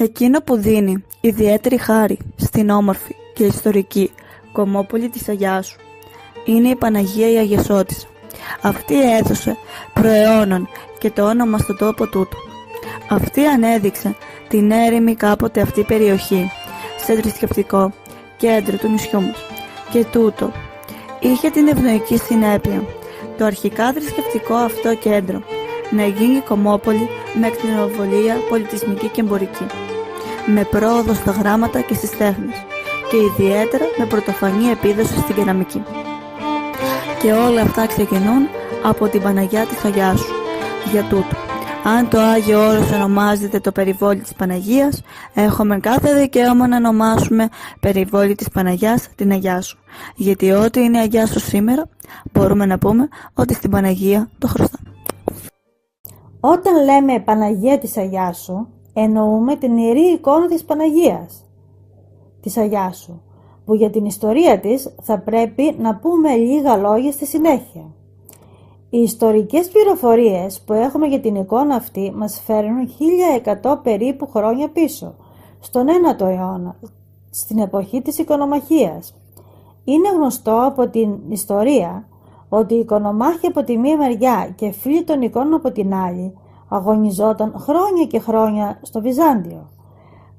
Εκείνο που δίνει ιδιαίτερη χάρη στην όμορφη και ιστορική Κομμόπολη της Αγιάσου είναι η Παναγία η Αγιασώτισσα. Αυτή έδωσε προαιώνων και το όνομα στον τόπο τούτο. Αυτή ανέδειξε την έρημη κάποτε αυτή περιοχή σε θρησκευτικό κέντρο του νησιού μας, και τούτο είχε την ευνοϊκή συνέπεια το αρχικά θρησκευτικό αυτό κέντρο να γίνει Κομμόπολη με ακτινοβολία πολιτισμική και εμπορική, με πρόοδο στα γράμματα και στις τέχνες και ιδιαίτερα με πρωτοφανή επίδοση στην κεραμική. Και όλα αυτά ξεκινούν από την Παναγιά της Αγιάσου. Για τούτο, αν το Άγιο Όρος ονομάζεται το περιβόλι της Παναγίας, έχουμε κάθε δικαίωμα να ονομάσουμε περιβόλι της Παναγιάς την Αγιάσου. Γιατί ό,τι είναι Αγιάσου σήμερα, μπορούμε να πούμε ότι στην Παναγία το χρωστάμε. Όταν λέμε Παναγία της Αγιάσου, εννοούμε την ιερή εικόνα της Παναγίας της Αγιάσου, που για την ιστορία της θα πρέπει να πούμε λίγα λόγια στη συνέχεια. Οι ιστορικές πληροφορίες που έχουμε για την εικόνα αυτή μας φέρνουν 1100 περίπου χρόνια πίσω, στον 9ο αιώνα, στην εποχή της οικονομαχίας. Είναι γνωστό από την ιστορία ότι οι οικονομάχοι από τη μία μεριά και φίλοι των εικόνων από την άλλη αγωνιζόταν χρόνια και χρόνια στο Βυζάντιο.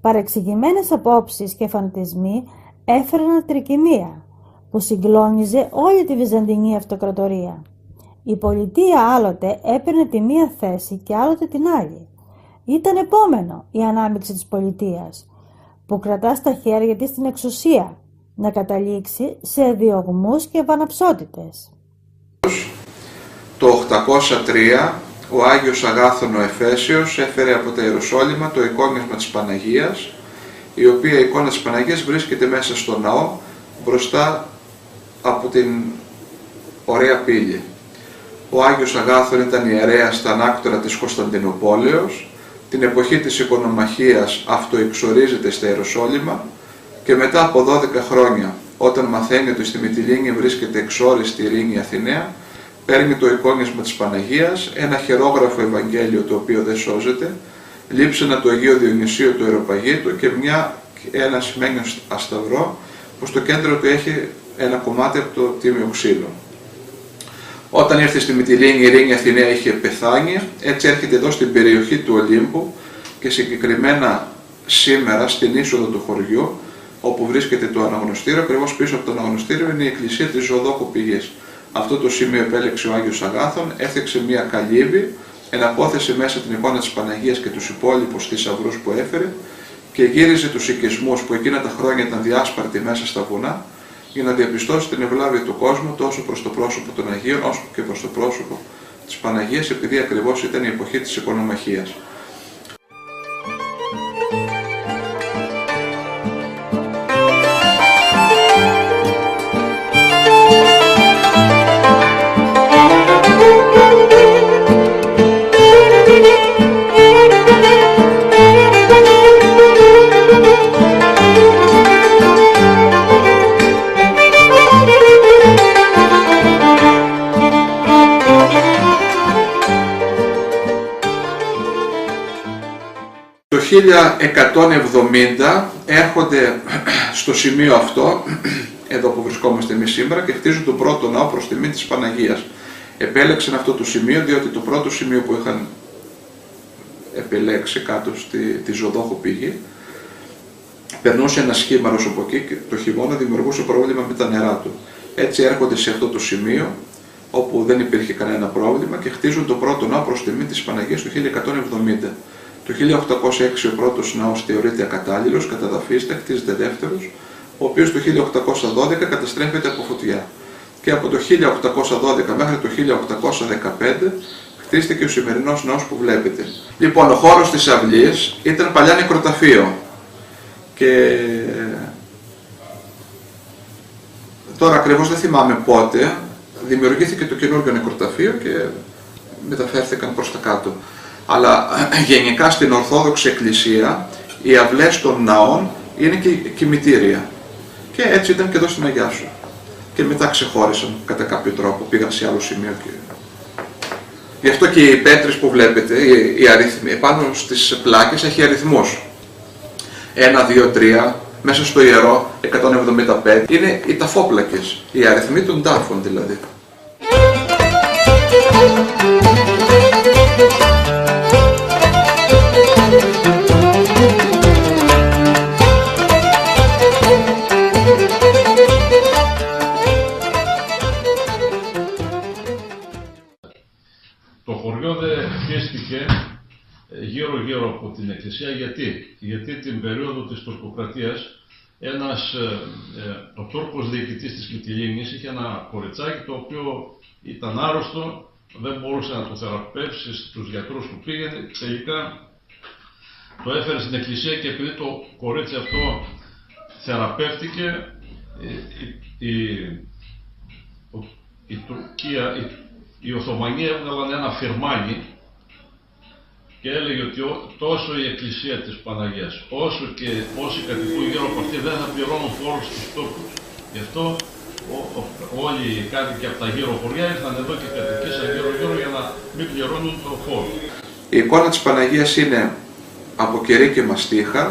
Παρεξηγημένες απόψεις και φανατισμοί έφεραν τρικυμία που συγκλώνιζε όλη τη Βυζαντινή αυτοκρατορία. Η πολιτεία άλλοτε έπαιρνε τη μία θέση και άλλοτε την άλλη. Ήταν επόμενο η ανάμειξη της πολιτείας, που κρατά στα χέρια της την εξουσία, να καταλήξει σε διωγμούς και βαναψότητες. Το 803 ο Άγιος Αγάθων ο Εφέσιος έφερε από τα Ιεροσόλυμα το εικόνισμα της Παναγίας, η οποία εικόνα της Παναγίας βρίσκεται μέσα στο ναό μπροστά από την ωραία πύλη. Ο Άγιος Αγάθων ήταν ιερέας στα ανάκτορα της Κωνσταντινουπόλεως. Την εποχή της οικονομαχίας αυτοεξορίζεται στα Ιεροσόλυμα και μετά από 12 χρόνια, όταν μαθαίνει ότι στη Μυτιλήνη βρίσκεται εξόριστη ειρήνη Αθηναία, παίρνει το εικόνισμα της Παναγίας, ένα χερόγραφο Ευαγγέλιο το οποίο δεν σώζεται, λείψανα του Αγίου Διονυσίου του Αεροπαγίτου και ένα σημαίνιο ασταυρό που στο κέντρο του έχει ένα κομμάτι από το τίμιο ξύλο. Όταν ήρθε στη Μυτιλήνη η ειρήνη Αθηναία είχε πεθάνει, έτσι έρχεται εδώ στην περιοχή του Ολύμπου και συγκεκριμένα σήμερα στην είσοδο του χωριού, όπου βρίσκεται το αναγνωστήριο, ακριβώς πίσω από το αναγνωστήριο είναι η εκκλησία της Ζωοδόχου Πηγής. Αυτό το σημείο επέλεξε ο Άγιος Αγάθων, έφτιαξε μια καλύβη, εναπόθεσε μέσα την εικόνα της Παναγίας και τους υπόλοιπους θησαυρούς που έφερε και γύριζε τους οικισμούς που εκείνα τα χρόνια ήταν διάσπαρτοι μέσα στα βουνά, για να διαπιστώσει την ευλάβεια του κόσμου τόσο προς το πρόσωπο των Αγίων όσο και προς το πρόσωπο της Παναγίας, επειδή ακριβώς ήταν η εποχή της οικονομαχίας. Το 1170 έρχονται στο σημείο αυτό, εδώ που βρισκόμαστε εμείς σήμερα, και χτίζουν τον πρώτο ναό προς τιμή της Παναγίας. Επέλεξαν αυτό το σημείο διότι το πρώτο σημείο που είχαν επιλέξει κάτω στη Ζωοδόχου Πηγή περνούσε ένα σχήμαρος από εκεί και το χειμώνα δημιουργούσε πρόβλημα με τα νερά του. Έτσι έρχονται σε αυτό το σημείο όπου δεν υπήρχε κανένα πρόβλημα και χτίζουν το πρώτο ναό προς τιμή της Παναγίας το 1170. Το 1806 ο πρώτος ναός θεωρείται ακατάλληλος, καταδαφίζεται, χτίζεται δεύτερος, ο οποίος το 1812 καταστρέφεται από φωτιά. Και από το 1812 μέχρι το 1815 χτίστηκε ο σημερινός ναός που βλέπετε. Λοιπόν, ο χώρος της αυλής ήταν παλιά νεκροταφείο και τώρα ακριβώς δεν θυμάμαι πότε δημιουργήθηκε το καινούργιο νεκροταφείο και μεταφέρθηκαν προς τα κάτω. Αλλά γενικά στην Ορθόδοξη Εκκλησία οι αυλές των ναών είναι και κημητήρια. Και έτσι ήταν και εδώ στην Αγιάσου. Και μετά ξεχώρισαν κατά κάποιο τρόπο, πήγαν σε άλλο σημείο. Γι' αυτό και οι πέτρες που βλέπετε, οι αριθμοί, πάνω στις πλάκες έχει αριθμούς. 1, 2, 3, μέσα στο ιερό 175. Είναι οι ταφόπλακες, οι αριθμοί των τάφων δηλαδή. Το χωριό δεν χτίστηκε γύρω-γύρω από την εκκλησία. Γιατί την περίοδο της τουρκοκρατίας ο Τούρκος διοικητής της Μυτιλήνης είχε ένα κοριτσάκι το οποίο ήταν άρρωστο, δεν μπορούσε να το θεραπεύσει στους γιατρούς που πήγαινε. Τελικά το έφερε στην εκκλησία και επειδή το κορίτσι αυτό θεραπεύτηκε, η Τουρκία, οι Οθωμανοί έβγαλαν ένα φιρμάνι και έλεγε ότι τόσο η εκκλησία της Παναγίας όσο και όσοι κατοικούν γύρω από αυτή δεν θα πληρώνουν φόρους στους Τούρκους. Γι' αυτό όλοι οι κάτοικοι από τα γύρω χωριά ήρθαν εδώ και κατοικήσαν γύρω-γύρω για να μην πληρώνουν το φόρο. Η εικόνα της Παναγίας είναι από κερί και μαστίχα,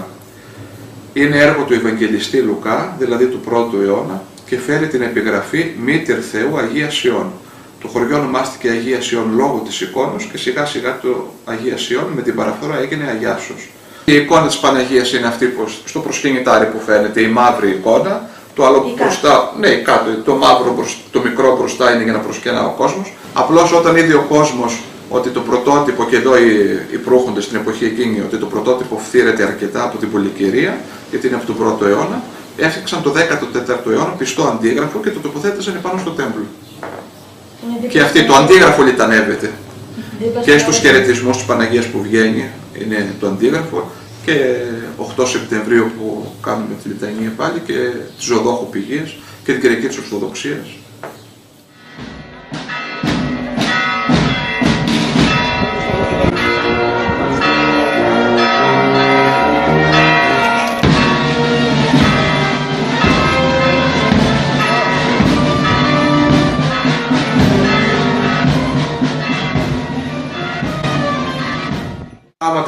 είναι έργο του Ευαγγελιστή Λουκά, δηλαδή του 1ου αιώνα, και φέρει την επιγραφή Μήτηρ Θεού Αγία Σιών. Το χωριό ονομάστηκε Αγία Σιών λόγω της εικόνας και σιγά σιγά το Αγία Σιών με την παραφορά έγινε Αγιάσος. Η εικόνα της Παναγίας είναι αυτή που στο προσκυνητάρι που φαίνεται, η μαύρη εικόνα, το άλλο μπροστά, ναι, κάτω, το μαύρο, το μικρό μπροστά είναι για να προσκυνά ο κόσμος. Απλώς όταν είδε ο κόσμος ότι το πρωτότυπο, και εδώ οι προύχοντες στην εποχή εκείνη, ότι το πρωτότυπο φθήρεται αρκετά από την πολυκαιρία, γιατί είναι από τον 1ο αιώνα, έφτιαξαν το 14ο αιώνα πιστό αντίγραφο και το τοποθέτησαν πάνω στο τέμπλο. Και αυτή το αντίγραφο λιτανεύεται. Και στους χαιρετισμούς της Παναγίας που βγαίνει είναι το αντίγραφο, και 8 Σεπτεμβρίου που κάνουμε τη λιτανία πάλι, και τη Ζωδόχου Πηγής και την Κυριακή της Ορθοδοξίας.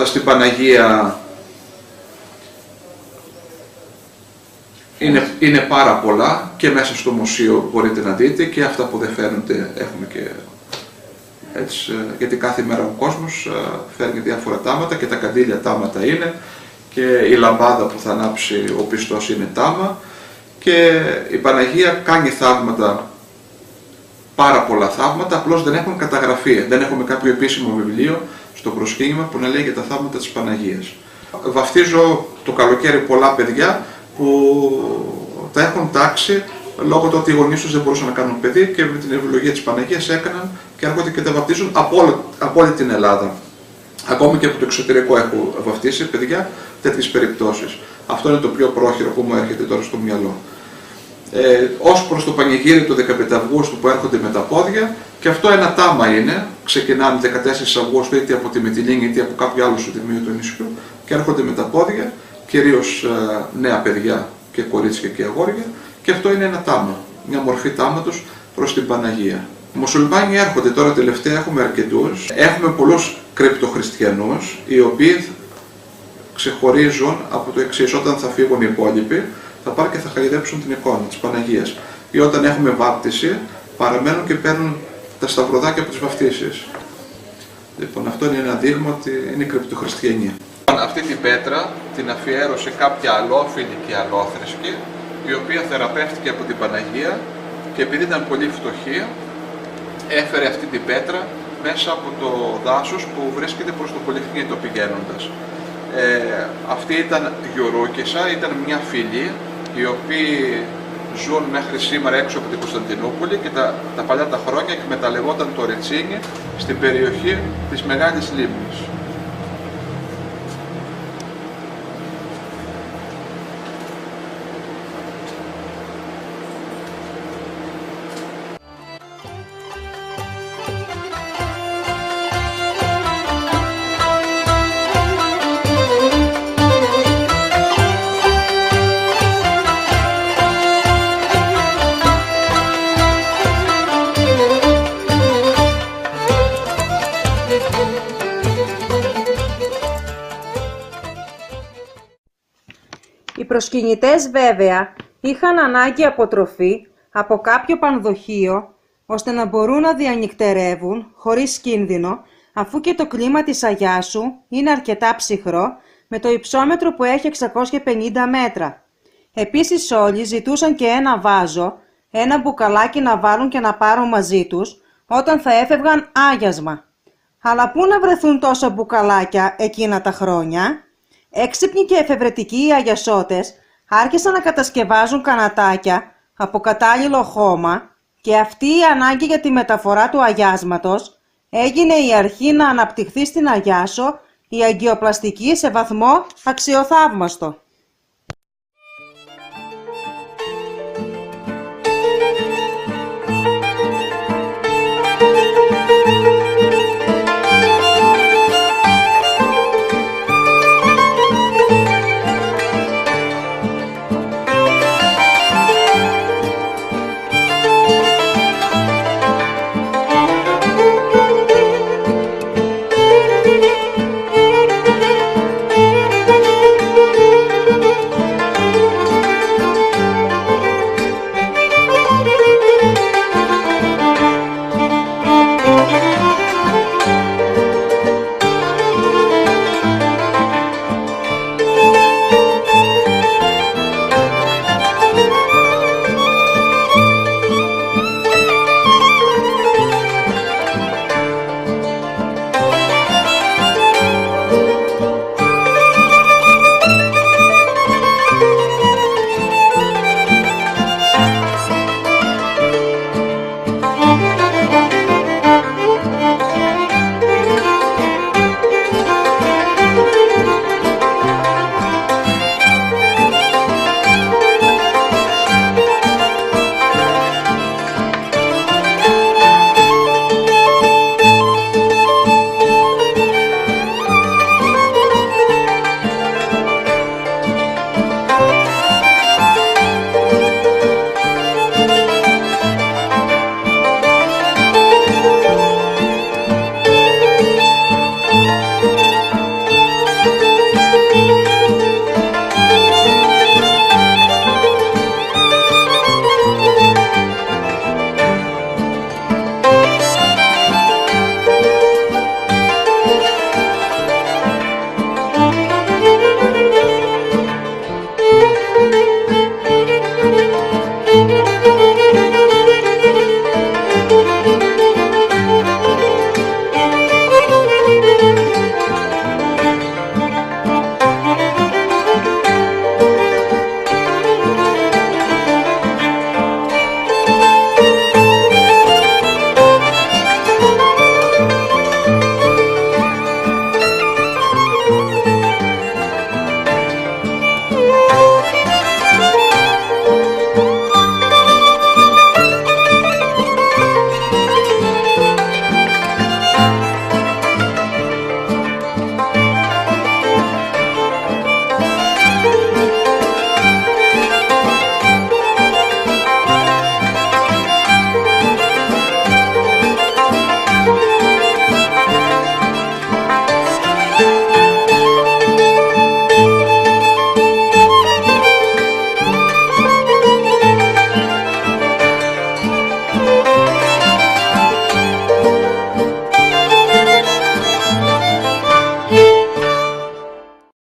Στην Παναγία είναι πάρα πολλά, και μέσα στο μουσείο μπορείτε να δείτε, και αυτά που δεν φαίνονται έχουμε και έτσι, γιατί κάθε μέρα ο κόσμος φέρνει διάφορα τάματα, και τα καντήλια τάματα είναι, και η λαμπάδα που θα ανάψει ο πιστός είναι τάμα, και η Παναγία κάνει θαύματα, πάρα πολλά θαύματα, απλώς δεν έχουν καταγραφεί, δεν έχουμε κάποιο επίσημο βιβλίο στο προσκύνημα που να λέει για τα θαύματα της Παναγίας. Βαφτίζω το καλοκαίρι πολλά παιδιά που τα έχουν τάξει λόγω του ότι οι γονείς τους δεν μπορούσαν να κάνουν παιδί, και με την ευλογία της Παναγίας έκαναν και έρχονται και τα βαφτίζουν από όλη την Ελλάδα. Ακόμη και από το εξωτερικό έχω βαφτίσει παιδιά τέτοιες περιπτώσεις. Αυτό είναι το πιο πρόχειρο που μου έρχεται τώρα στο μυαλό. Ως προς το πανηγύρι του 15 Αυγούστου που έρχονται με τα πόδια, και αυτό ένα τάμα είναι, ξεκινάνε 14 Αυγούστου είτε από τη Μυτιλήνη είτε από κάποιο άλλο σωτημείο του νησιού, και έρχονται με τα πόδια, κυρίως νέα παιδιά και κορίτσια και αγόρια, και αυτό είναι ένα τάμα, μια μορφή τάματος προς την Παναγία. Οι μουσουλμάνοι έρχονται τώρα τελευταία, έχουμε αρκετούς, έχουμε πολλούς κρυπτοχριστιανούς, οι οποίοι ξεχωρίζουν από το εξής: όταν θα φύγουν οι υπόλοιποι, θα πάνε και θα χαϊδέψουν την εικόνα της Παναγίας. Ή όταν έχουμε βάπτιση, παραμένουν και παίρνουν τα σταυροδάκια από τις βαφτίσεις. Λοιπόν, αυτό είναι ένα δείγμα ότι είναι κρυπτοχριστιανία. Αυτή την πέτρα την αφιέρωσε κάποια αλόφιλη και αλόθρησκη, η οποία θεραπεύτηκε από την Παναγία, και επειδή ήταν πολύ φτωχή, έφερε αυτή την πέτρα μέσα από το δάσος που βρίσκεται προς το Πολυχνήτο πηγαίνοντας. Αυτή ήταν Γιουρούκισσα, ήταν μια φυλή οι οποίοι ζουν μέχρι σήμερα έξω από την Κωνσταντινούπολη, και τα παλιά τα χρόνια εκμεταλλευόταν το ρετσίνι στην περιοχή της Μεγάλης Λίμνης. προσκυνητές βέβαια είχαν ανάγκη από τροφή από κάποιο πανδοχείο, ώστε να μπορούν να διανυκτερεύουν χωρίς κίνδυνο, αφού και το κλίμα της Αγιάσου είναι αρκετά ψυχρό, με το υψόμετρο που έχει 650 μέτρα. Επίσης όλοι ζητούσαν και ένα βάζο, ένα μπουκαλάκι να βάλουν και να πάρουν μαζί τους όταν θα έφευγαν άγιασμα. Αλλά πού να βρεθούν τόσα μπουκαλάκια εκείνα τα χρόνια? Έξυπνοι και εφευρετικοί οι Αγιασώτες άρχισαν να κατασκευάζουν κανατάκια από κατάλληλο χώμα και αυτή η ανάγκη για τη μεταφορά του αγιάσματος έγινε η αρχή να αναπτυχθεί στην Αγιάσο η αγκιοπλαστική σε βαθμό αξιοθαύμαστο.